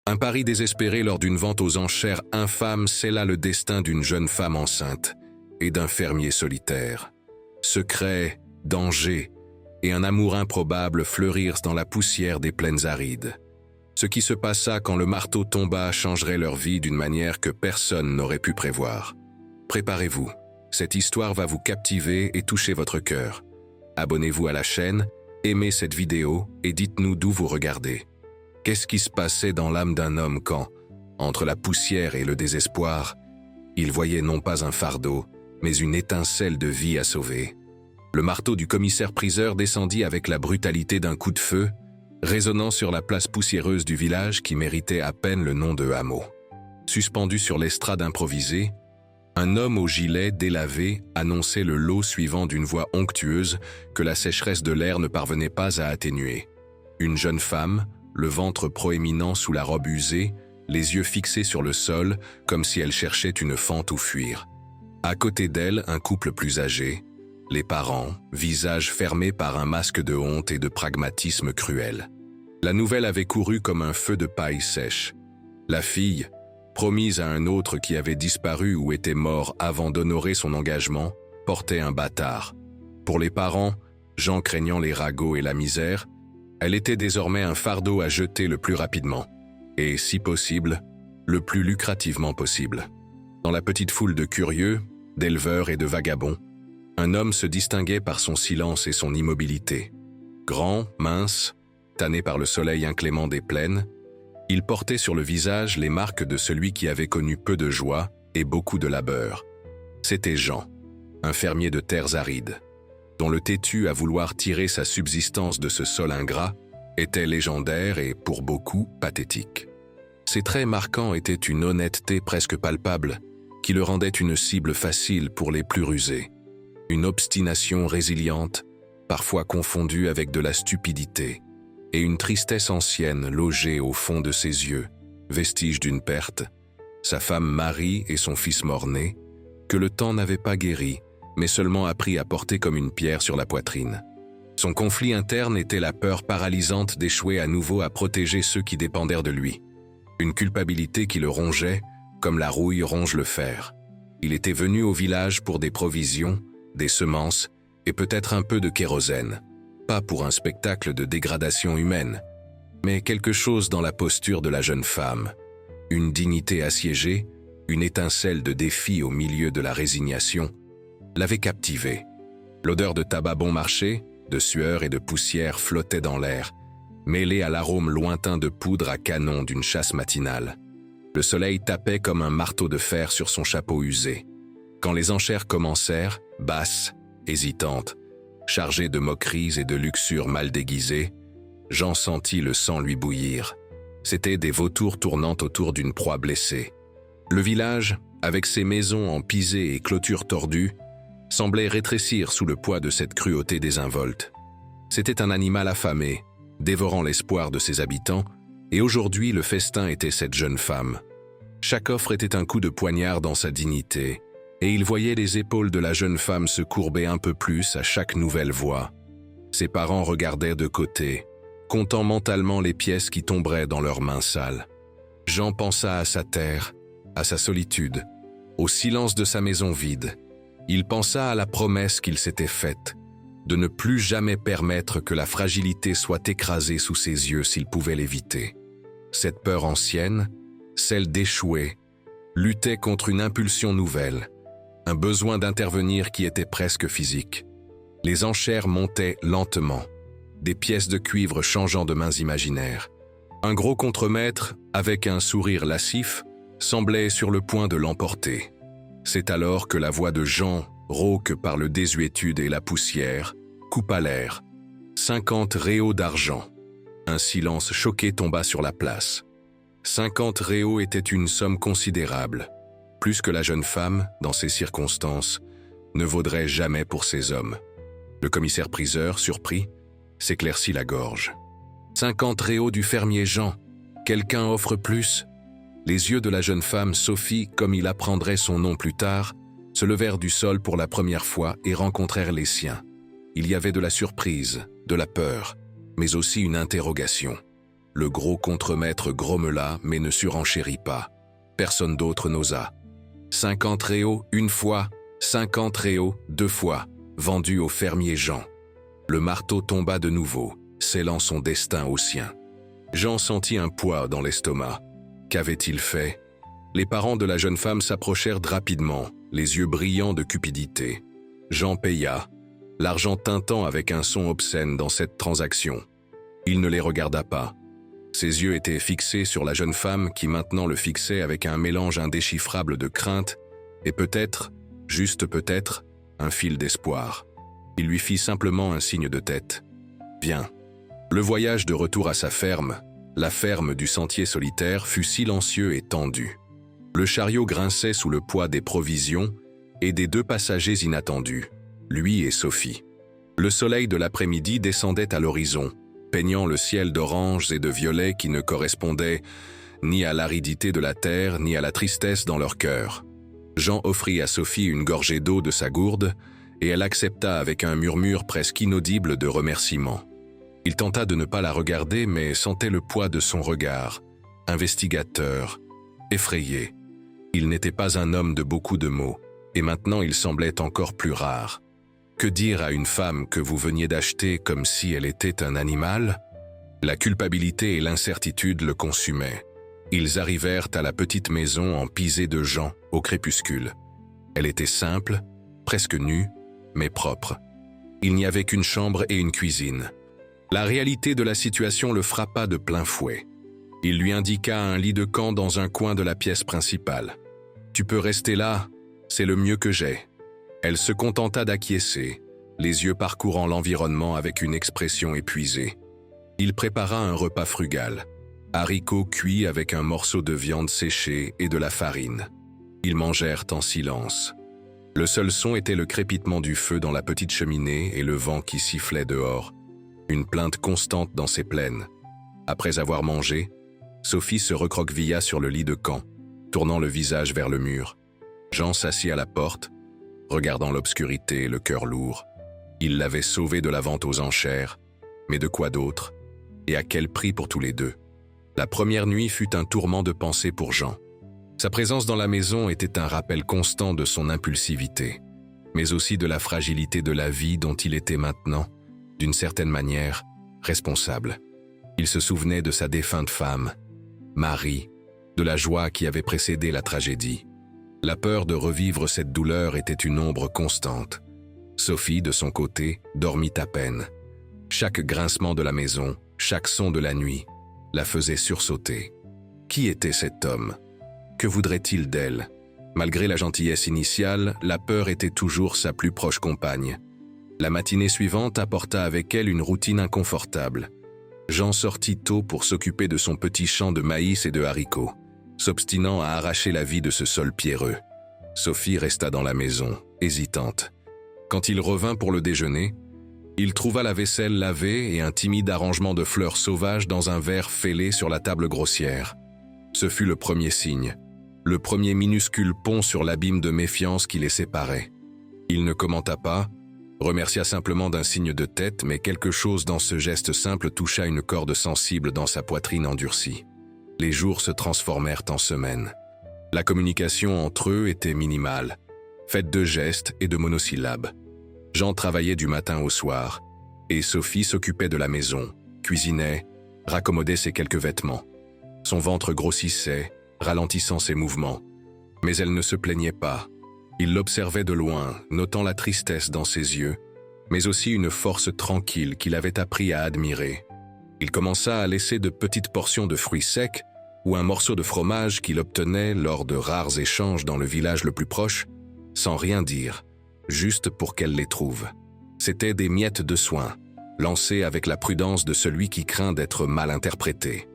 Un pari désespéré lors d'une vente aux enchères infâme scella le destin d'une jeune femme enceinte et d'un fermier solitaire. Secrets, dangers et un amour improbable fleurirent dans la poussière des plaines arides. Ce qui se passa quand le marteau tomba changerait leur vie d'une manière que personne n'aurait pu prévoir. Préparez-vous, cette histoire va vous captiver et toucher votre cœur. Abonnez-vous à la chaîne, aimez cette vidéo et dites-nous d'où vous regardez. Qu'est-ce qui se passait dans l'âme d'un homme quand, entre la poussière et le désespoir, il voyait non pas un fardeau, mais une étincelle de vie à sauver? Le marteau du commissaire-priseur descendit avec la brutalité d'un coup de feu, résonnant sur la place poussiéreuse du village qui méritait à peine le nom de hameau. Suspendu sur l'estrade improvisée, un homme au gilet délavé annonçait le lot suivant d'une voix onctueuse que la sécheresse de l'air ne parvenait pas à atténuer. Une jeune femme, le ventre proéminent sous la robe usée, les yeux fixés sur le sol, comme si elle cherchait une fente où fuir. À côté d'elle, un couple plus âgé, les parents, visages fermés par un masque de honte et de pragmatisme cruel. La nouvelle avait couru comme un feu de paille sèche. La fille, promise à un autre qui avait disparu ou était mort avant d'honorer son engagement, portait un bâtard. Pour les parents, Jean craignant les ragots et la misère, elle était désormais un fardeau à jeter le plus rapidement, et, si possible, le plus lucrativement possible. Dans la petite foule de curieux, d'éleveurs et de vagabonds, un homme se distinguait par son silence et son immobilité. Grand, mince, tanné par le soleil inclément des plaines, il portait sur le visage les marques de celui qui avait connu peu de joie et beaucoup de labeur. C'était Jean, un fermier de terres arides, dont le têtu à vouloir tirer sa subsistance de ce sol ingrat était légendaire et, pour beaucoup, pathétique. Ses traits marquants étaient une honnêteté presque palpable qui le rendait une cible facile pour les plus rusés. Une obstination résiliente, parfois confondue avec de la stupidité, et une tristesse ancienne logée au fond de ses yeux, vestige d'une perte, sa femme Marie et son fils mort-né, que le temps n'avait pas guéri, mais seulement appris à porter comme une pierre sur la poitrine. Son conflit interne était la peur paralysante d'échouer à nouveau à protéger ceux qui dépendèrent de lui. Une culpabilité qui le rongeait, comme la rouille ronge le fer. Il était venu au village pour des provisions, des semences et peut-être un peu de kérosène. Pas pour un spectacle de dégradation humaine, mais quelque chose dans la posture de la jeune femme. Une dignité assiégée, une étincelle de défi au milieu de la résignation, l'avait captivé. L'odeur de tabac bon marché, de sueur et de poussière flottait dans l'air, mêlée à l'arôme lointain de poudre à canon d'une chasse matinale. Le soleil tapait comme un marteau de fer sur son chapeau usé. Quand les enchères commencèrent, basses, hésitantes, chargées de moqueries et de luxures mal déguisées, Jean sentit le sang lui bouillir. C'étaient des vautours tournant autour d'une proie blessée. Le village, avec ses maisons en pisé et clôtures tordues, semblait rétrécir sous le poids de cette cruauté désinvolte. C'était un animal affamé, dévorant l'espoir de ses habitants, et aujourd'hui le festin était cette jeune femme. Chaque offre était un coup de poignard dans sa dignité, et il voyait les épaules de la jeune femme se courber un peu plus à chaque nouvelle voix. Ses parents regardaient de côté, comptant mentalement les pièces qui tomberaient dans leurs mains sales. Jean pensa à sa terre, à sa solitude, au silence de sa maison vide. Il pensa à la promesse qu'il s'était faite, de ne plus jamais permettre que la fragilité soit écrasée sous ses yeux s'il pouvait l'éviter. Cette peur ancienne, celle d'échouer, luttait contre une impulsion nouvelle, un besoin d'intervenir qui était presque physique. Les enchères montaient lentement, des pièces de cuivre changeant de mains imaginaires. Un gros contremaître, avec un sourire lascif, semblait sur le point de l'emporter. C'est alors que la voix de Jean, rauque par le désuétude et la poussière, coupa l'air. 50 réaux d'argent. Un silence choqué tomba sur la place. 50 réaux était une somme considérable, plus que la jeune femme, dans ces circonstances, ne vaudrait jamais pour ces hommes. Le commissaire-priseur, surpris, s'éclaircit la gorge. 50 réaux du fermier Jean. Quelqu'un offre plus? Les yeux de la jeune femme, Sophie, comme il apprendrait son nom plus tard, se levèrent du sol pour la première fois et rencontrèrent les siens. Il y avait de la surprise, de la peur, mais aussi une interrogation. le gros contremaître grommela mais ne surenchérit pas. Personne d'autre n'osa. 50 réaux une fois, 50 réaux 2 fois, vendu au fermier Jean. Le marteau tomba de nouveau, scellant son destin au sien. Jean sentit un poids dans l'estomac. Qu'avait-il fait? Les parents de la jeune femme s'approchèrent rapidement, les yeux brillants de cupidité. Jean paya, l'argent tintant avec un son obscène dans cette transaction. Il ne les regarda pas. Ses yeux étaient fixés sur la jeune femme qui maintenant le fixait avec un mélange indéchiffrable de crainte et peut-être, juste peut-être, un fil d'espoir. Il lui fit simplement un signe de tête. « Viens ». Le voyage de retour à sa ferme, la ferme du sentier solitaire, fut silencieux et tendu. Le chariot grinçait sous le poids des provisions et des 2 passagers inattendus, lui et Sophie. Le soleil de l'après-midi descendait à l'horizon, peignant le ciel d'oranges et de violets qui ne correspondaient ni à l'aridité de la terre ni à la tristesse dans leur cœur. Jean offrit à Sophie une gorgée d'eau de sa gourde et elle accepta avec un murmure presque inaudible de remerciement. Il tenta de ne pas la regarder mais sentait le poids de son regard, investigateur, effrayé. Il n'était pas un homme de beaucoup de mots et maintenant il semblait encore plus rare. Que dire à une femme que vous veniez d'acheter comme si elle était un animal? La culpabilité et l'incertitude le consumaient. Ils arrivèrent à la petite maison en pisée de Jean, au crépuscule. Elle était simple, presque nue, mais propre. Il n'y avait qu'une chambre et une cuisine. La réalité de la situation le frappa de plein fouet. Il lui indiqua un lit de camp dans un coin de la pièce principale. « Tu peux rester là, c'est le mieux que j'ai. » Elle se contenta d'acquiescer, les yeux parcourant l'environnement avec une expression épuisée. Il prépara un repas frugal, haricots cuits avec un morceau de viande séchée et de la farine. Ils mangèrent en silence. Le seul son était le crépitement du feu dans la petite cheminée et le vent qui sifflait dehors, une plainte constante dans ses plaines. Après avoir mangé, Sophie se recroquevilla sur le lit de camp, tournant le visage vers le mur. Jean s'assit à la porte, regardant l'obscurité, le cœur lourd. Il l'avait sauvée de la vente aux enchères, mais de quoi d'autre? Et à quel prix pour tous les deux? La première nuit fut un tourment de pensée pour Jean. Sa présence dans la maison était un rappel constant de son impulsivité, mais aussi de la fragilité de la vie dont il était maintenant, d'une certaine manière, responsable. Il se souvenait de sa défunte femme, Marie, de la joie qui avait précédé la tragédie. La peur de revivre cette douleur était une ombre constante. Sophie, de son côté, dormit à peine. Chaque grincement de la maison, chaque son de la nuit, la faisait sursauter. Qui était cet homme? Que voudrait-il d'elle? Malgré la gentillesse initiale, la peur était toujours sa plus proche compagne. La matinée suivante apporta avec elle une routine inconfortable. Jean sortit tôt pour s'occuper de son petit champ de maïs et de haricots, s'obstinant à arracher la vie de ce sol pierreux. Sophie resta dans la maison, hésitante. Quand il revint pour le déjeuner, il trouva la vaisselle lavée et un timide arrangement de fleurs sauvages dans un verre fêlé sur la table grossière. Ce fut le premier signe, le premier minuscule pont sur l'abîme de méfiance qui les séparait. Il ne commenta pas, remercia simplement d'un signe de tête, mais quelque chose dans ce geste simple toucha une corde sensible dans sa poitrine endurcie. Les jours se transformèrent en semaines. La communication entre eux était minimale, faite de gestes et de monosyllabes. Jean travaillait du matin au soir, et Sophie s'occupait de la maison, cuisinait, raccommodait ses quelques vêtements. Son ventre grossissait, ralentissant ses mouvements. Mais elle ne se plaignait pas. Il l'observait de loin, notant la tristesse dans ses yeux, mais aussi une force tranquille qu'il avait appris à admirer. Il commença à laisser de petites portions de fruits secs ou un morceau de fromage qu'il obtenait lors de rares échanges dans le village le plus proche, sans rien dire, juste pour qu'elle les trouve. C'étaient des miettes de soin, lancées avec la prudence de celui qui craint d'être mal interprété.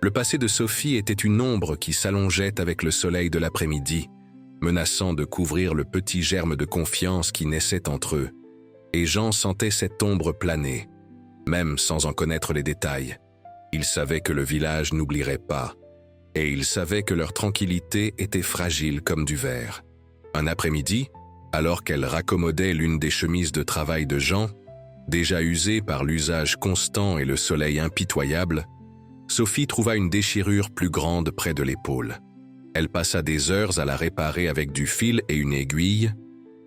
Le passé de Sophie était une ombre qui s'allongeait avec le soleil de l'après-midi, menaçant de couvrir le petit germe de confiance qui naissait entre eux. Et Jean sentait cette ombre planer, même sans en connaître les détails. Il savait que le village n'oublierait pas, et il savait que leur tranquillité était fragile comme du verre. Un après-midi, alors qu'elle raccommodait l'une des chemises de travail de Jean, déjà usée par l'usage constant et le soleil impitoyable, Sophie trouva une déchirure plus grande près de l'épaule. Elle passa des heures à la réparer avec du fil et une aiguille,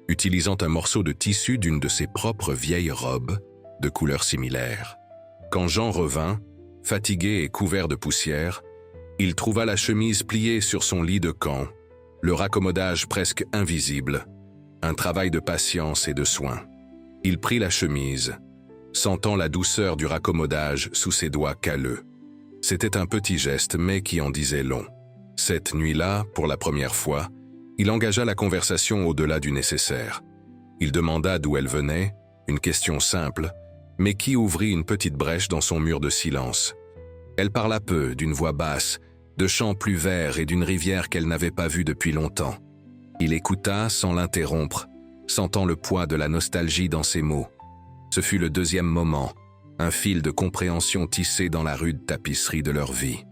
utilisant un morceau de tissu d'une de ses propres vieilles robes, de couleur similaire. Quand Jean revint, fatigué et couvert de poussière, il trouva la chemise pliée sur son lit de camp, le raccommodage presque invisible, un travail de patience et de soin. Il prit la chemise, sentant la douceur du raccommodage sous ses doigts calleux. C'était un petit geste, mais qui en disait long. Cette nuit-là, pour la première fois, il engagea la conversation au-delà du nécessaire. Il demanda d'où elle venait, une question simple, mais qui ouvrit une petite brèche dans son mur de silence. Elle parla peu, d'une voix basse, de champs plus verts et d'une rivière qu'elle n'avait pas vue depuis longtemps. Il écouta sans l'interrompre, sentant le poids de la nostalgie dans ses mots. Ce fut le deuxième moment, un fil de compréhension tissé dans la rude tapisserie de leur vie.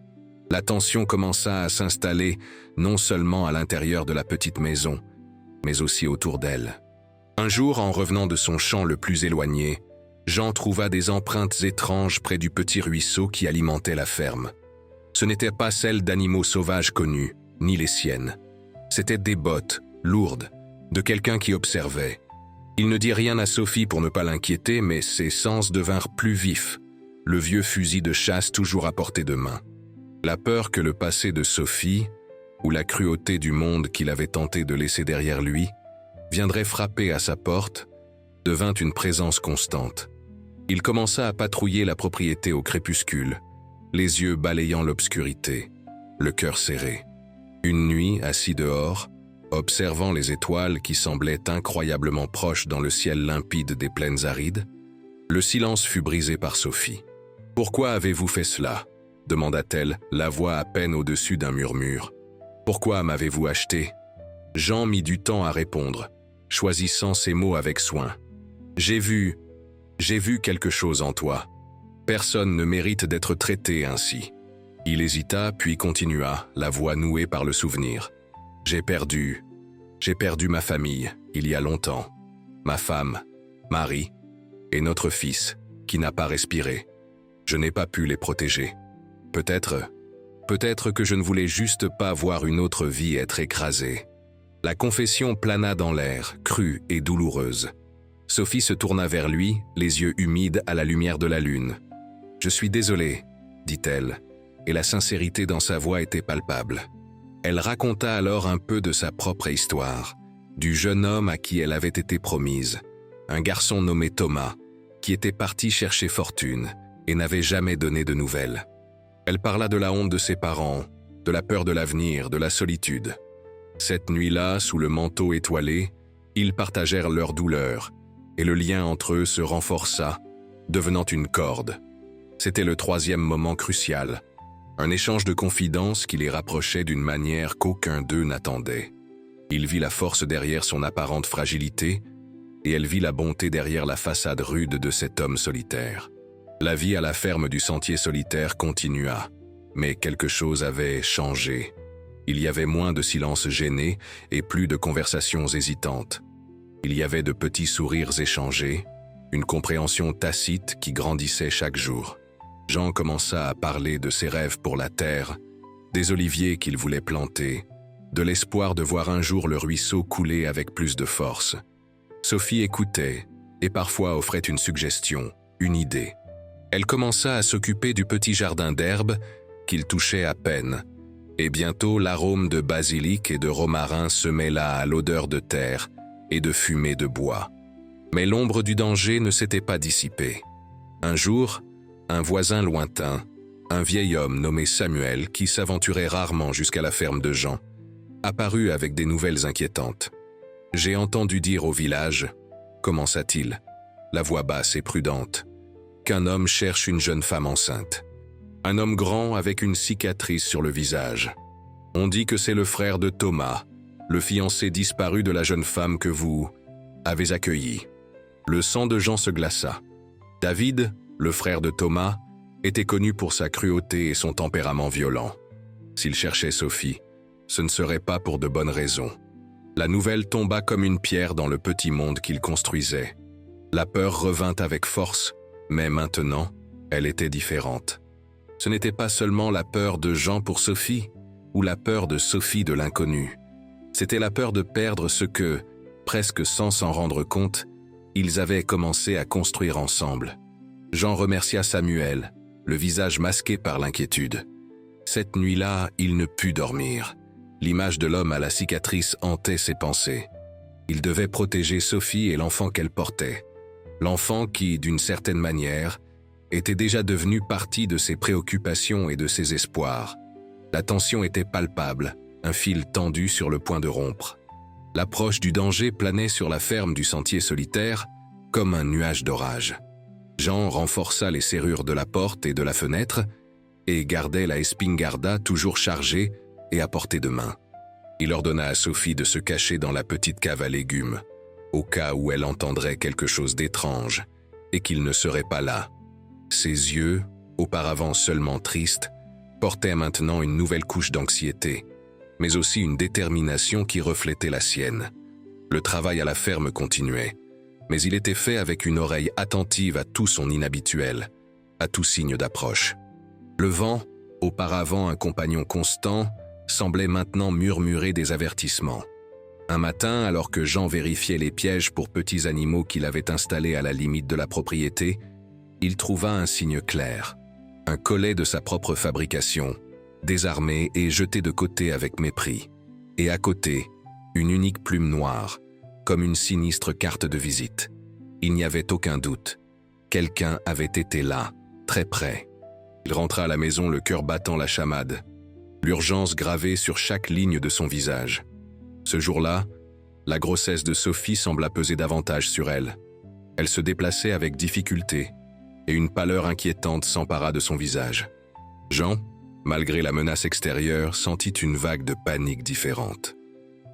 La tension commença à s'installer non seulement à l'intérieur de la petite maison, mais aussi autour d'elle. Un jour, en revenant de son champ le plus éloigné, Jean trouva des empreintes étranges près du petit ruisseau qui alimentait la ferme. Ce n'étaient pas celles d'animaux sauvages connus, ni les siennes. C'étaient des bottes, lourdes, de quelqu'un qui observait. Il ne dit rien à Sophie pour ne pas l'inquiéter, mais ses sens devinrent plus vifs, le vieux fusil de chasse toujours à portée de main. La peur que le passé de Sophie, ou la cruauté du monde qu'il avait tenté de laisser derrière lui, viendrait frapper à sa porte, devint une présence constante. Il commença à patrouiller la propriété au crépuscule, les yeux balayant l'obscurité, le cœur serré. Une nuit, assis dehors, observant les étoiles qui semblaient incroyablement proches dans le ciel limpide des plaines arides, le silence fut brisé par Sophie. « Pourquoi avez-vous fait cela ?» demanda-t-elle, la voix à peine au-dessus d'un murmure. « Pourquoi m'avez-vous acheté ?» Jean mit du temps à répondre, choisissant ses mots avec soin. « J'ai vu quelque chose en toi. Personne ne mérite d'être traité ainsi. » Il hésita, puis continua, la voix nouée par le souvenir. « J'ai perdu ma famille, il y a longtemps. Ma femme, Marie, et notre fils, qui n'a pas respiré. Je n'ai pas pu les protéger. Peut-être que je ne voulais juste pas voir une autre vie être écrasée. » La confession plana dans l'air, crue et douloureuse. Sophie se tourna vers lui, les yeux humides à la lumière de la lune. « Je suis désolée, » dit-elle, et la sincérité dans sa voix était palpable. Elle raconta alors un peu de sa propre histoire, du jeune homme à qui elle avait été promise, un garçon nommé Thomas, qui était parti chercher fortune et n'avait jamais donné de nouvelles. Elle parla de la honte de ses parents, de la peur de l'avenir, de la solitude. Cette nuit-là, sous le manteau étoilé, ils partagèrent leur douleur, et le lien entre eux se renforça, devenant une corde. C'était le troisième moment crucial, un échange de confidences qui les rapprochait d'une manière qu'aucun d'eux n'attendait. Il vit la force derrière son apparente fragilité, et elle vit la bonté derrière la façade rude de cet homme solitaire. La vie à la ferme du sentier solitaire continua, mais quelque chose avait changé. Il y avait moins de silence gêné et plus de conversations hésitantes. Il y avait de petits sourires échangés, une compréhension tacite qui grandissait chaque jour. Jean commença à parler de ses rêves pour la terre, des oliviers qu'il voulait planter, de l'espoir de voir un jour le ruisseau couler avec plus de force. Sophie écoutait et parfois offrait une suggestion, une idée. Elle commença à s'occuper du petit jardin d'herbes qu'il touchait à peine, et bientôt l'arôme de basilic et de romarin se mêla à l'odeur de terre et de fumée de bois. Mais l'ombre du danger ne s'était pas dissipée. Un jour, un voisin lointain, un vieil homme nommé Samuel, qui s'aventurait rarement jusqu'à la ferme de Jean, apparut avec des nouvelles inquiétantes. « J'ai entendu dire au village, » commença-t-il, la voix basse et prudente, qu'un homme cherche une jeune femme enceinte. Un homme grand avec une cicatrice sur le visage. On dit que c'est le frère de Thomas, le fiancé disparu de la jeune femme que vous avez accueillie. Le sang de Jean se glaça. David, le frère de Thomas, était connu pour sa cruauté et son tempérament violent. S'il cherchait Sophie, ce ne serait pas pour de bonnes raisons. La nouvelle tomba comme une pierre dans le petit monde qu'il construisait. La peur revint avec force, mais maintenant, elle était différente. Ce n'était pas seulement la peur de Jean pour Sophie, ou la peur de Sophie de l'inconnu. C'était la peur de perdre ce que, presque sans s'en rendre compte, ils avaient commencé à construire ensemble. Jean remercia Samuel, le visage masqué par l'inquiétude. Cette nuit-là, il ne put dormir. L'image de l'homme à la cicatrice hantait ses pensées. Il devait protéger Sophie et l'enfant qu'elle portait. L'enfant qui, d'une certaine manière, était déjà devenu partie de ses préoccupations et de ses espoirs. La tension était palpable, un fil tendu sur le point de rompre. L'approche du danger planait sur la ferme du sentier solitaire comme un nuage d'orage. Jean renforça les serrures de la porte et de la fenêtre et gardait la espingarda toujours chargée et à portée de main. Il ordonna à Sophie de se cacher dans la petite cave à légumes, au cas où elle entendrait quelque chose d'étrange et qu'il ne serait pas là. Ses yeux, auparavant seulement tristes, portaient maintenant une nouvelle couche d'anxiété, mais aussi une détermination qui reflétait la sienne. Le travail à la ferme continuait, mais il était fait avec une oreille attentive à tout son inhabituel, à tout signe d'approche. Le vent, auparavant un compagnon constant, semblait maintenant murmurer des avertissements. Un matin, alors que Jean vérifiait les pièges pour petits animaux qu'il avait installés à la limite de la propriété, il trouva un signe clair, un collet de sa propre fabrication, désarmé et jeté de côté avec mépris. Et à côté, une unique plume noire, comme une sinistre carte de visite. Il n'y avait aucun doute. Quelqu'un avait été là, très près. Il rentra à la maison le cœur battant la chamade, l'urgence gravée sur chaque ligne de son visage. Ce jour-là, la grossesse de Sophie sembla peser davantage sur elle. Elle se déplaçait avec difficulté, et une pâleur inquiétante s'empara de son visage. Jean, malgré la menace extérieure, sentit une vague de panique différente.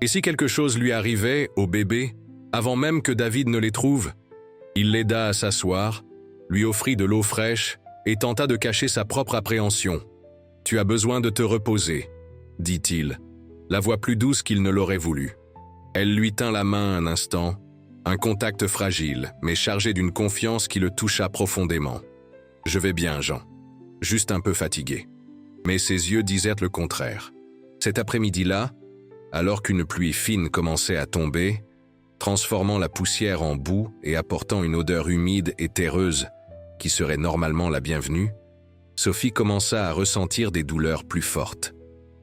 Et si quelque chose lui arrivait, au bébé, avant même que David ne les trouve? Il l'aida à s'asseoir, lui offrit de l'eau fraîche et tenta de cacher sa propre appréhension. « Tu as besoin de te reposer, » dit-il, la voix plus douce qu'il ne l'aurait voulu. Elle lui tint la main un instant, un contact fragile, mais chargé d'une confiance qui le toucha profondément. « Je vais bien, Jean. Juste un peu fatigué. » Mais ses yeux disaient le contraire. Cet après-midi-là, alors qu'une pluie fine commençait à tomber, transformant la poussière en boue et apportant une odeur humide et terreuse qui serait normalement la bienvenue, Sophie commença à ressentir des douleurs plus fortes.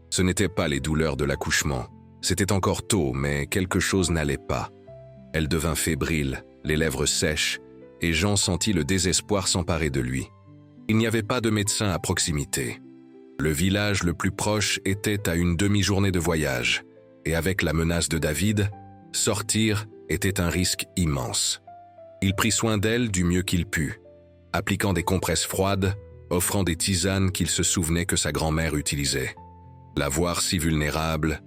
Ce n'étaient pas les douleurs de l'accouchement. C'était encore tôt, mais quelque chose n'allait pas. Elle devint fébrile, les lèvres sèches, et Jean sentit le désespoir s'emparer de lui. Il n'y avait pas de médecin à proximité. Le village le plus proche était à une demi-journée de voyage, et avec la menace de David, sortir était un risque immense. Il prit soin d'elle du mieux qu'il put, appliquant des compresses froides, offrant des tisanes qu'il se souvenait que sa grand-mère utilisait. La voir si vulnérable,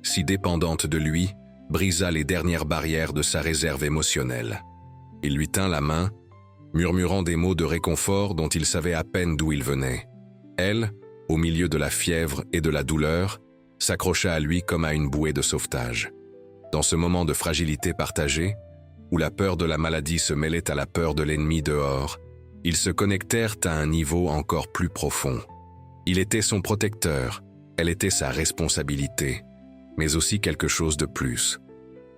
si dépendante de lui, brisa les dernières barrières de sa réserve émotionnelle. Il lui tint la main, murmurant des mots de réconfort dont il savait à peine d'où ils venaient. Elle, au milieu de la fièvre et de la douleur, s'accrocha à lui comme à une bouée de sauvetage. Dans ce moment de fragilité partagée, où la peur de la maladie se mêlait à la peur de l'ennemi dehors, ils se connectèrent à un niveau encore plus profond. Il était son protecteur, elle était sa responsabilité, mais aussi quelque chose de plus,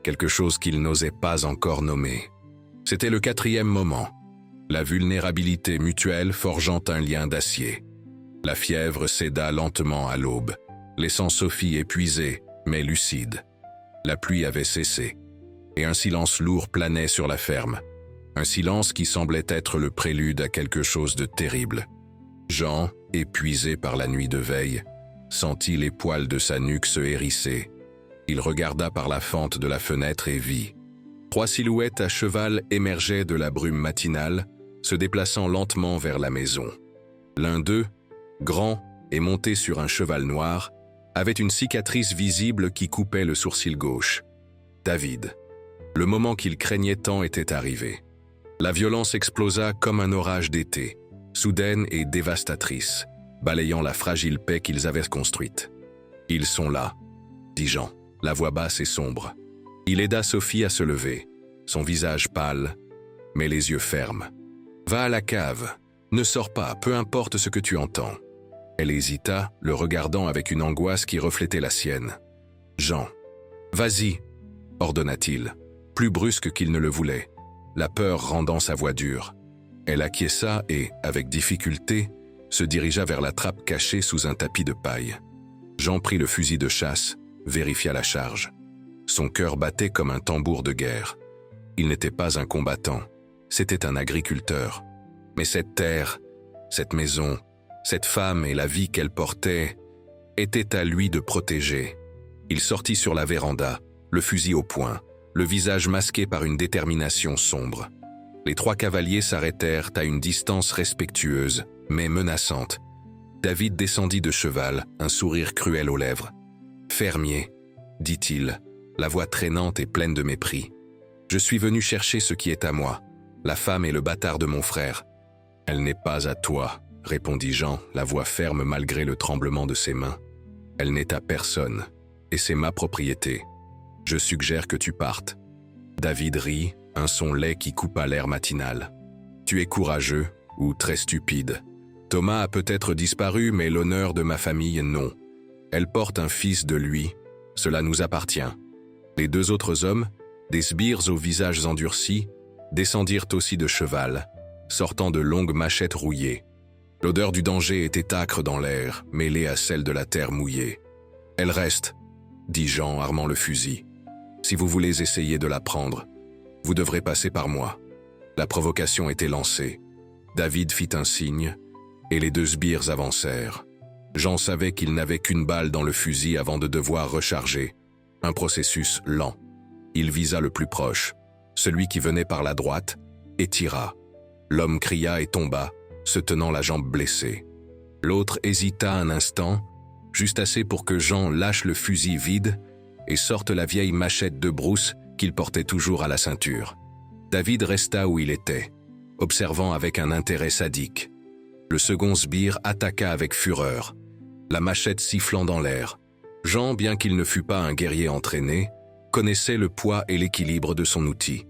quelque chose qu'il n'osait pas encore nommer. C'était le 4e moment, la vulnérabilité mutuelle forgeant un lien d'acier. La fièvre céda lentement à l'aube, laissant Sophie épuisée, mais lucide. La pluie avait cessé, et un silence lourd planait sur la ferme. Un silence qui semblait être le prélude à quelque chose de terrible. Jean, épuisé par la nuit de veille, sentit les poils de sa nuque se hérisser. Il regarda par la fente de la fenêtre et vit. 3 silhouettes à cheval émergeaient de la brume matinale, se déplaçant lentement vers la maison. L'un d'eux, grand et monté sur un cheval noir, avait une cicatrice visible qui coupait le sourcil gauche. David. Le moment qu'il craignait tant était arrivé. La violence explosa comme un orage d'été, soudaine et dévastatrice, balayant la fragile paix qu'ils avaient construite. « Ils sont là », dit Jean, la voix basse et sombre. Il aida Sophie à se lever, son visage pâle, mais les yeux fermes. « Va à la cave, Ne sors pas, peu importe ce que tu entends. » Elle hésita, le regardant avec une angoisse qui reflétait la sienne. « Jean, vas-y, » ordonna-t-il, plus brusque qu'il ne le voulait, la peur rendant sa voix dure. Elle acquiesça et, avec difficulté, se dirigea vers la trappe cachée sous un tapis de paille. Jean prit le fusil de chasse, vérifia la charge. Son cœur battait comme un tambour de guerre. Il n'était pas un combattant, c'était un agriculteur. Mais cette terre, cette maison, cette femme et la vie qu'elle portait, étaient à lui de protéger. Il sortit sur la véranda, le fusil au poing, le visage masqué par une détermination sombre. Les 3 cavaliers s'arrêtèrent à une distance respectueuse, mais menaçante. David descendit de cheval, un sourire cruel aux lèvres. « Fermier, » dit-il, la voix traînante et pleine de mépris. « Je suis venu chercher ce qui est à moi, la femme et le bâtard de mon frère. »« Elle n'est pas à toi, » répondit Jean, la voix ferme malgré le tremblement de ses mains. « Elle n'est à personne, et c'est ma propriété. Je suggère que tu partes. » David rit, un son laid qui coupa l'air matinal. « Tu es courageux, ou très stupide. Thomas a peut-être disparu, mais l'honneur de ma famille, non. Elle porte un fils de lui, cela nous appartient. » Les 2 autres hommes, des sbires aux visages endurcis, descendirent aussi de cheval, sortant de longues machettes rouillées. L'odeur du danger était âcre dans l'air, mêlée à celle de la terre mouillée. « Elle reste, » dit Jean, armant le fusil. « Si vous voulez essayer de la prendre, vous devrez passer par moi. » La provocation était lancée. David fit un signe, et les 2 sbires avancèrent. Jean savait qu'il n'avait qu'une balle dans le fusil avant de devoir recharger. Un processus lent. Il visa le plus proche, celui qui venait par la droite, et tira. L'homme cria et tomba, se tenant la jambe blessée. L'autre hésita un instant, juste assez pour que Jean lâche le fusil vide et sorte la vieille machette de brousse qu'il portait toujours à la ceinture. David resta où il était, observant avec un intérêt sadique. Le second sbire attaqua avec fureur, la machette sifflant dans l'air. Jean, bien qu'il ne fût pas un guerrier entraîné, connaissait le poids et l'équilibre de son outil.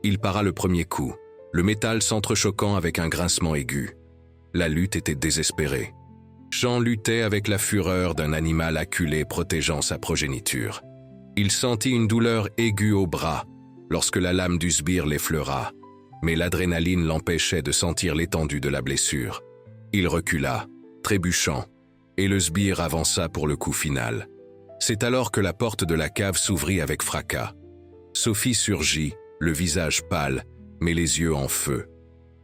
Il para le premier coup, le métal s'entrechoquant avec un grincement aigu. La lutte était désespérée. Jean luttait avec la fureur d'un animal acculé protégeant sa progéniture. Il sentit une douleur aiguë au bras lorsque la lame du sbire l'effleura, mais l'adrénaline l'empêchait de sentir l'étendue de la blessure. Il recula, trébuchant, et le sbire avança pour le coup final. C'est alors que la porte de la cave s'ouvrit avec fracas. Sophie surgit, le visage pâle, mais les yeux en feu.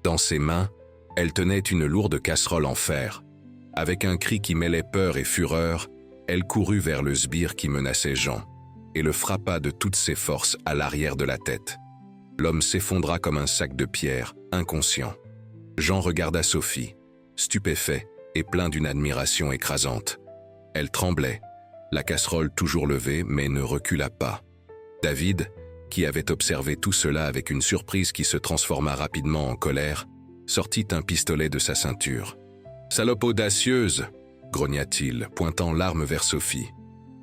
Dans ses mains, elle tenait une lourde casserole en fer. Avec un cri qui mêlait peur et fureur, elle courut vers le sbire qui menaçait Jean, et le frappa de toutes ses forces à l'arrière de la tête. L'homme s'effondra comme un sac de pierre, inconscient. Jean regarda Sophie, stupéfait et plein d'une admiration écrasante. Elle tremblait, la casserole toujours levée, mais ne recula pas. David, qui avait observé tout cela avec une surprise qui se transforma rapidement en colère, sortit un pistolet de sa ceinture. « Salope audacieuse !» grogna-t-il, pointant l'arme vers Sophie.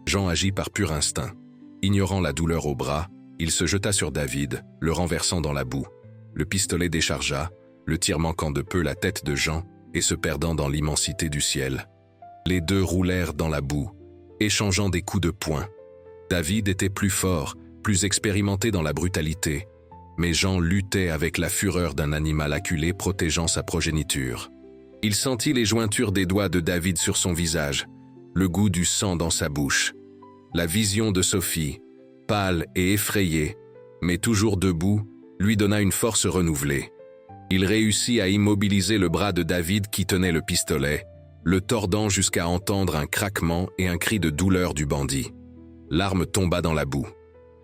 Jean agit par pur instinct. Ignorant la douleur au bras, il se jeta sur David, le renversant dans la boue. Le pistolet déchargea, le tir manquant de peu la tête de Jean et se perdant dans l'immensité du ciel. Les 2 roulèrent dans la boue, échangeant des coups de poing. David était plus fort, plus expérimenté dans la brutalité, mais Jean luttait avec la fureur d'un animal acculé protégeant sa progéniture. Il sentit les jointures des doigts de David sur son visage, le goût du sang dans sa bouche. La vision de Sophie, pâle et effrayée, mais toujours debout, lui donna une force renouvelée. Il réussit à immobiliser le bras de David qui tenait le pistolet, le tordant jusqu'à entendre un craquement et un cri de douleur du bandit. L'arme tomba dans la boue.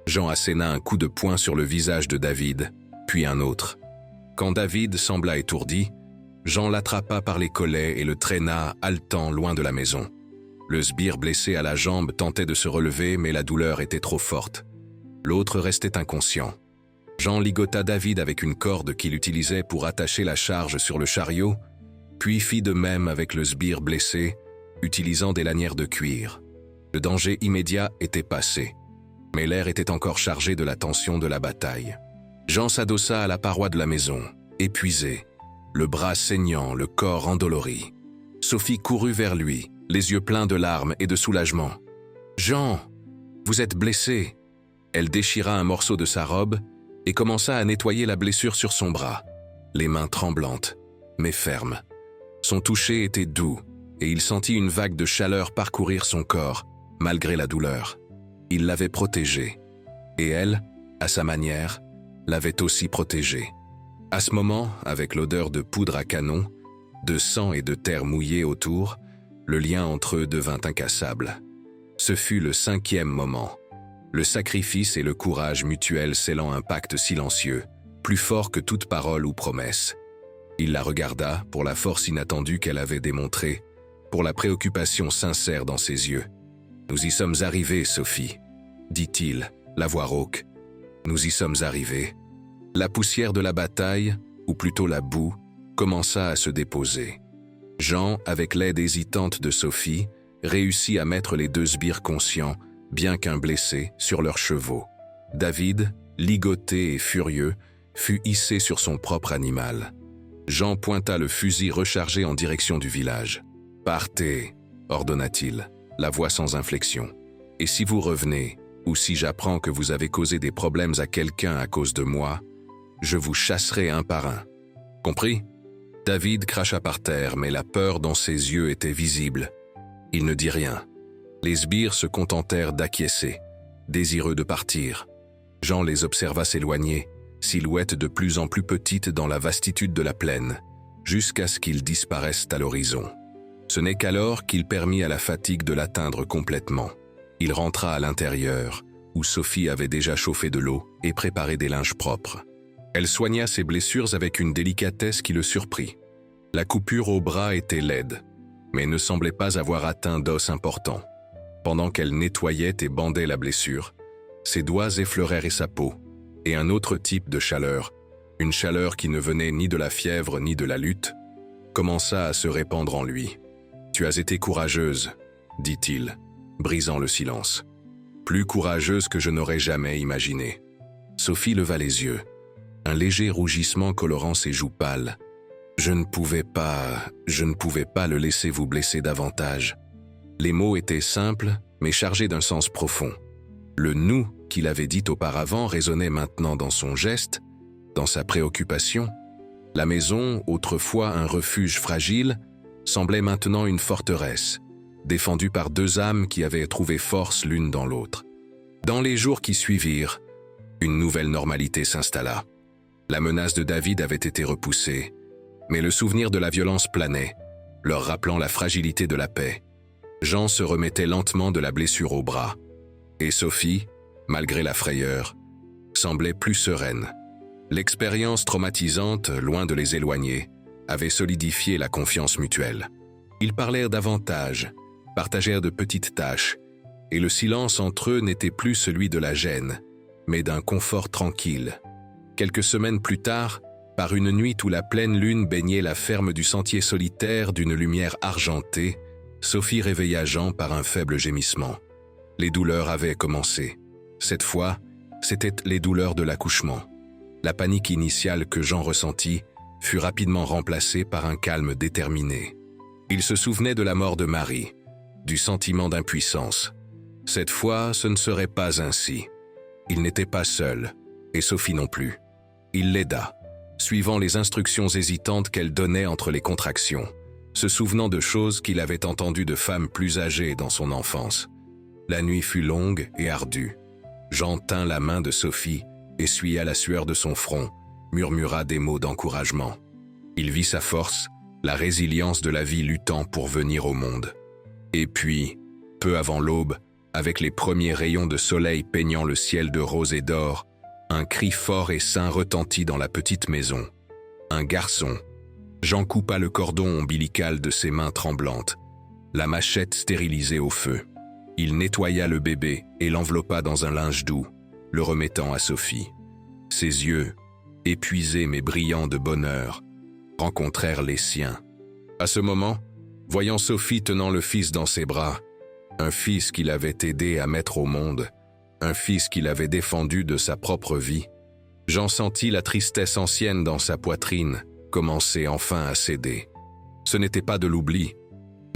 Jean asséna un coup de poing sur le visage de David, puis un autre. Quand David sembla étourdi, Jean l'attrapa par les collets et le traîna, haletant, loin de la maison. Le sbire blessé à la jambe tentait de se relever, mais la douleur était trop forte. L'autre restait inconscient. Jean ligota David avec une corde qu'il utilisait pour attacher la charge sur le chariot, puis fit de même avec le sbire blessé, utilisant des lanières de cuir. Le danger immédiat était passé, mais l'air était encore chargé de la tension de la bataille. Jean s'adossa à la paroi de la maison, épuisé. le bras saignant, le corps endolori. Sophie courut vers lui, les yeux pleins de larmes et de soulagement. « Jean, vous êtes blessé !» Elle déchira un morceau de sa robe et commença à nettoyer la blessure sur son bras, les mains tremblantes, mais fermes. Son toucher était doux et il sentit une vague de chaleur parcourir son corps, malgré la douleur. Il l'avait protégée, et elle, à sa manière, l'avait aussi protégée. À ce moment, avec l'odeur de poudre à canon, de sang et de terre mouillée autour, le lien entre eux devint incassable. Ce fut le 5e moment. Le sacrifice et le courage mutuel scellant un pacte silencieux, plus fort que toute parole ou promesse. Il la regarda pour la force inattendue qu'elle avait démontrée, pour la préoccupation sincère dans ses yeux. « Nous y sommes arrivés, Sophie, » dit-il, la voix rauque. « Nous y sommes arrivés. » La poussière de la bataille, ou plutôt la boue, commença à se déposer. Jean, avec l'aide hésitante de Sophie, réussit à mettre les 2 sbires conscients, bien qu'un blessé, sur leurs chevaux. David, ligoté et furieux, fut hissé sur son propre animal. Jean pointa le fusil rechargé en direction du village. « Partez !» ordonna-t-il, la voix sans inflexion. « Et si vous revenez, ou si j'apprends que vous avez causé des problèmes à quelqu'un à cause de moi, je vous chasserai un par un. Compris ?» David cracha par terre, mais la peur dans ses yeux était visible. Il ne dit rien. Les sbires se contentèrent d'acquiescer, désireux de partir. Jean les observa s'éloigner, silhouette de plus en plus petite dans la vastitude de la plaine, jusqu'à ce qu'ils disparaissent à l'horizon. Ce n'est qu'alors qu'il permit à la fatigue de l'atteindre complètement. Il rentra à l'intérieur, où Sophie avait déjà chauffé de l'eau et préparé des linges propres. Elle soigna ses blessures avec une délicatesse qui le surprit. La coupure au bras était laide, mais ne semblait pas avoir atteint d'os important. Pendant qu'elle nettoyait et bandait la blessure, ses doigts effleurèrent sa peau, et un autre type de chaleur, une chaleur qui ne venait ni de la fièvre ni de la lutte, commença à se répandre en lui. « Tu as été courageuse, » dit-il, brisant le silence. « Plus courageuse que je n'aurais jamais imaginé. » Sophie leva les yeux, un léger rougissement colorant ses joues pâles. « Je ne pouvais pas le laisser vous blesser davantage. » Les mots étaient simples, mais chargés d'un sens profond. Le « nous » qu'il avait dit auparavant résonnait maintenant dans son geste, dans sa préoccupation. La maison, autrefois un refuge fragile, semblait maintenant une forteresse, défendue par 2 âmes qui avaient trouvé force l'une dans l'autre. Dans les jours qui suivirent, une nouvelle normalité s'installa. La menace de David avait été repoussée, mais le souvenir de la violence planait, leur rappelant la fragilité de la paix. Jean se remettait lentement de la blessure au bras, et Sophie, malgré la frayeur, semblait plus sereine. L'expérience traumatisante, loin de les éloigner, avait solidifié la confiance mutuelle. Ils parlèrent davantage, partagèrent de petites tâches, et le silence entre eux n'était plus celui de la gêne, mais d'un confort tranquille. Quelques semaines plus tard, par une nuit où la pleine lune baignait la ferme du sentier solitaire d'une lumière argentée, Sophie réveilla Jean par un faible gémissement. Les douleurs avaient commencé. Cette fois, c'étaient les douleurs de l'accouchement. La panique initiale que Jean ressentit fut rapidement remplacée par un calme déterminé. Il se souvenait de la mort de Marie, du sentiment d'impuissance. Cette fois, ce ne serait pas ainsi. Il n'était pas seul, et Sophie non plus. Il l'aida, suivant les instructions hésitantes qu'elle donnait entre les contractions, se souvenant de choses qu'il avait entendues de femmes plus âgées dans son enfance. La nuit fut longue et ardue. Jean tint la main de Sophie, essuya la sueur de son front, murmura des mots d'encouragement. Il vit sa force, la résilience de la vie luttant pour venir au monde. Et puis, peu avant l'aube, avec les premiers rayons de soleil peignant le ciel de rose et d'or, un cri fort et sain retentit dans la petite maison. Un garçon. Jean coupa le cordon ombilical de ses mains tremblantes, la machette stérilisée au feu. Il nettoya le bébé et l'enveloppa dans un linge doux, le remettant à Sophie. Ses yeux, épuisés mais brillants de bonheur, rencontrèrent les siens. À ce moment, voyant Sophie tenant le fils dans ses bras, un fils qu'il avait aidé à mettre au monde, un fils qu'il avait défendu de sa propre vie, Jean sentit la tristesse ancienne dans sa poitrine, commençait enfin à céder. Ce n'était pas de l'oubli,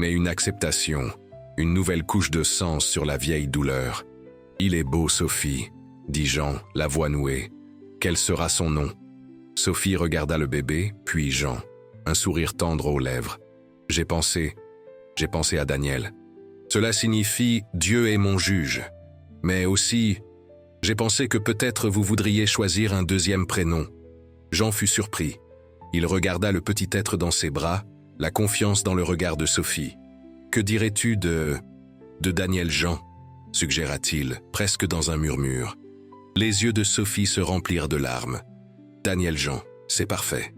mais une acceptation, une nouvelle couche de sens sur la vieille douleur. « Il est beau, Sophie, » dit Jean, la voix nouée. « Quel sera son nom ?» Sophie regarda le bébé, puis Jean, un sourire tendre aux lèvres. « J'ai pensé à Daniel. Cela signifie « Dieu est mon juge ». Mais aussi, j'ai pensé que peut-être vous voudriez choisir un deuxième prénom. Jean fut surpris. Il regarda le petit être dans ses bras, la confiance dans le regard de Sophie. « Que dirais-tu de Daniel Jean ?» suggéra-t-il, presque dans un murmure. Les yeux de Sophie se remplirent de larmes. « Daniel Jean, c'est parfait. »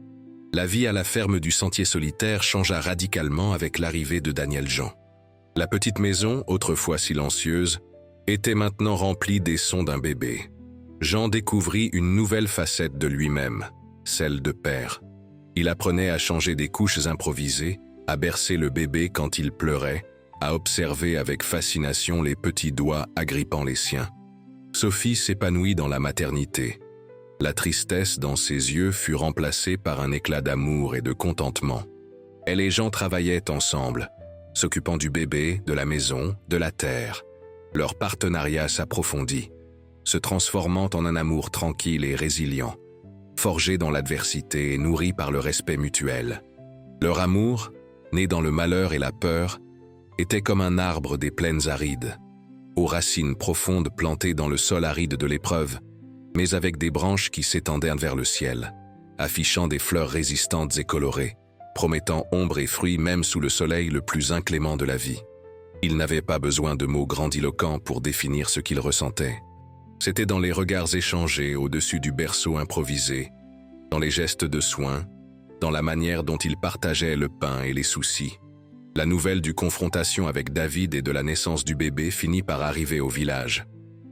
La vie à la ferme du Sentier Solitaire changea radicalement avec l'arrivée de Daniel Jean. La petite maison, autrefois silencieuse, était maintenant remplie des sons d'un bébé. Jean découvrit une nouvelle facette de lui-même, celle de père. Il apprenait à changer des couches improvisées, à bercer le bébé quand il pleurait, à observer avec fascination les petits doigts agrippant les siens. Sophie s'épanouit dans la maternité. La tristesse dans ses yeux fut remplacée par un éclat d'amour et de contentement. Elle et Jean travaillaient ensemble, s'occupant du bébé, de la maison, de la terre. Leur partenariat s'approfondit, se transformant en un amour tranquille et résilient, forgé dans l'adversité et nourri par le respect mutuel. Leur amour, né dans le malheur et la peur, était comme un arbre des plaines arides, aux racines profondes plantées dans le sol aride de l'épreuve, mais avec des branches qui s'étendaient vers le ciel, affichant des fleurs résistantes et colorées, promettant ombre et fruits même sous le soleil le plus inclément de la vie. Ils n'avaient pas besoin de mots grandiloquents pour définir ce qu'ils ressentaient. C'était dans les regards échangés au-dessus du berceau improvisé, dans les gestes de soin, dans la manière dont ils partageaient le pain et les soucis. La nouvelle du confrontation avec David et de la naissance du bébé finit par arriver au village,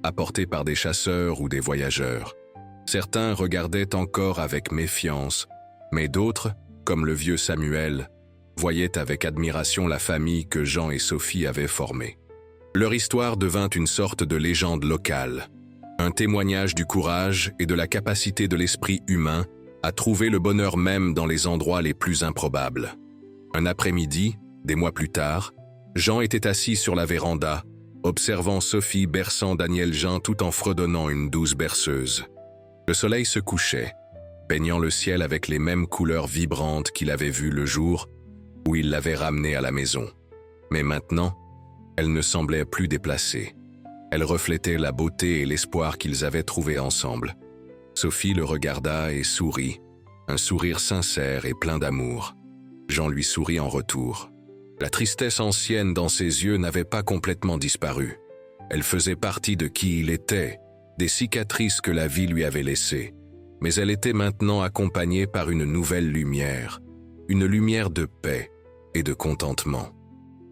apportée par des chasseurs ou des voyageurs. Certains regardaient encore avec méfiance, mais d'autres, comme le vieux Samuel, voyaient avec admiration la famille que Jean et Sophie avaient formée. Leur histoire devint une sorte de légende locale, un témoignage du courage et de la capacité de l'esprit humain à trouver le bonheur même dans les endroits les plus improbables. Un après-midi, des mois plus tard, Jean était assis sur la véranda, observant Sophie berçant Daniel Jean tout en fredonnant une douce berceuse. Le soleil se couchait, peignant le ciel avec les mêmes couleurs vibrantes qu'il avait vues le jour où il l'avait ramenée à la maison. Mais maintenant, elle ne semblait plus déplacée. Elle reflétait la beauté et l'espoir qu'ils avaient trouvés ensemble. Sophie le regarda et sourit, un sourire sincère et plein d'amour. Jean lui sourit en retour. La tristesse ancienne dans ses yeux n'avait pas complètement disparu. Elle faisait partie de qui il était, des cicatrices que la vie lui avait laissées. Mais elle était maintenant accompagnée par une nouvelle lumière, une lumière de paix et de contentement.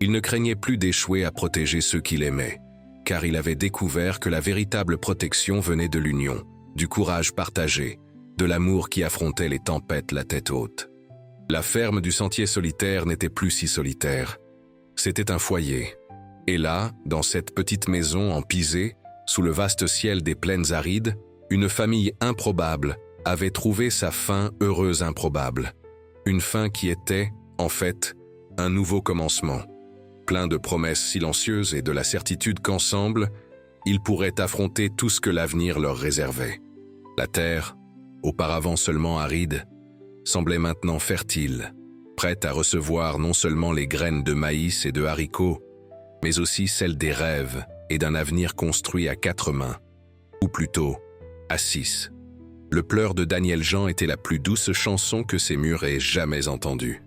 Il ne craignait plus d'échouer à protéger ceux qu'il aimait, car il avait découvert que la véritable protection venait de l'union, du courage partagé, de l'amour qui affrontait les tempêtes la tête haute. La ferme du Sentier Solitaire n'était plus si solitaire. C'était un foyer. Et là, dans cette petite maison en pisé, sous le vaste ciel des plaines arides, une famille improbable avait trouvé sa fin heureuse improbable. Une fin qui était, en fait, un nouveau commencement, plein de promesses silencieuses et de la certitude qu'ensemble, ils pourraient affronter tout ce que l'avenir leur réservait. La terre, auparavant seulement aride, semblait maintenant fertile, prête à recevoir non seulement les graines de maïs et de haricots, mais aussi celles des rêves et d'un avenir construit à 4 mains, ou plutôt à 6. Le pleur de Daniel Jean était la plus douce chanson que ces murs aient jamais entendue.